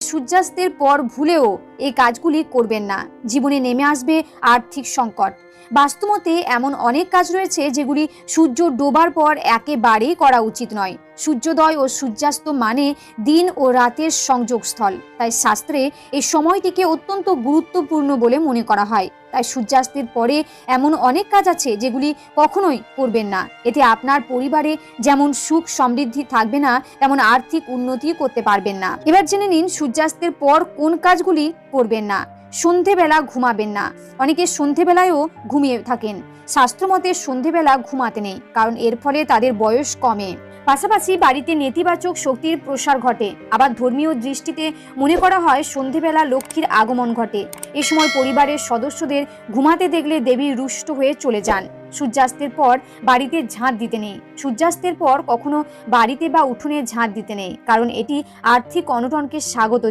সূর্যাস্তের পর ভুলেও এই কাজগুলি করবেন না, জীবনে নেমে আসবে আর্থিক সংকট। বাস্তুমতে এমন অনেক কাজ রয়েছে যেগুলি সূর্য ডোবার পর একেবারেই করা উচিত নয়। সূর্যোদয় ও সূর্যাস্ত মানে দিন ও রাতের সংযোগস্থল, তাই শাস্ত্রে এই সময়টিকে অত্যন্ত গুরুত্বপূর্ণ বলে মনে করা হয়। তাই সূর্যাস্তের পরে এমন অনেক কাজ আছে যেগুলি কখনোই করবেন না। এতে আপনার পরিবারে যেমন সুখ সমৃদ্ধি থাকবে না, তেমন আর্থিক উন্নতি করতে পারবেন না। এবার জেনে নিন সূর্যাস্তের পর কোন কাজগুলি করবেন না। সন্ধেবেলা ঘুমাবেন না। অনেকে সন্ধেবেলায়ও ঘুমিয়ে থাকেন। শাস্ত্রমতে সন্ধেবেলা ঘুমাতে নেই, কারণ এর ফলে তাদের বয়স কমে। পাশাপাশি বাড়িতে নেতিবাচক শক্তির প্রসার ঘটে। আবার ধর্মীয় দৃষ্টিতে মনে করা হয় সন্ধেবেলা লক্ষ্মীর আগমন ঘটে। এ সময় পরিবারের সদস্যদের ঘুমাতে দেখলে দেবী রুষ্ট হয়ে চলে যান। সূর্যাস্তের পর বাড়িতে ঝাঁট দিতে নেই। সূর্যাস্তের পর কখনো বাড়িতে বা উঠোনে ঝাঁট দিতে নেই, কারণ এটি আর্থিক অনটনকে স্বাগত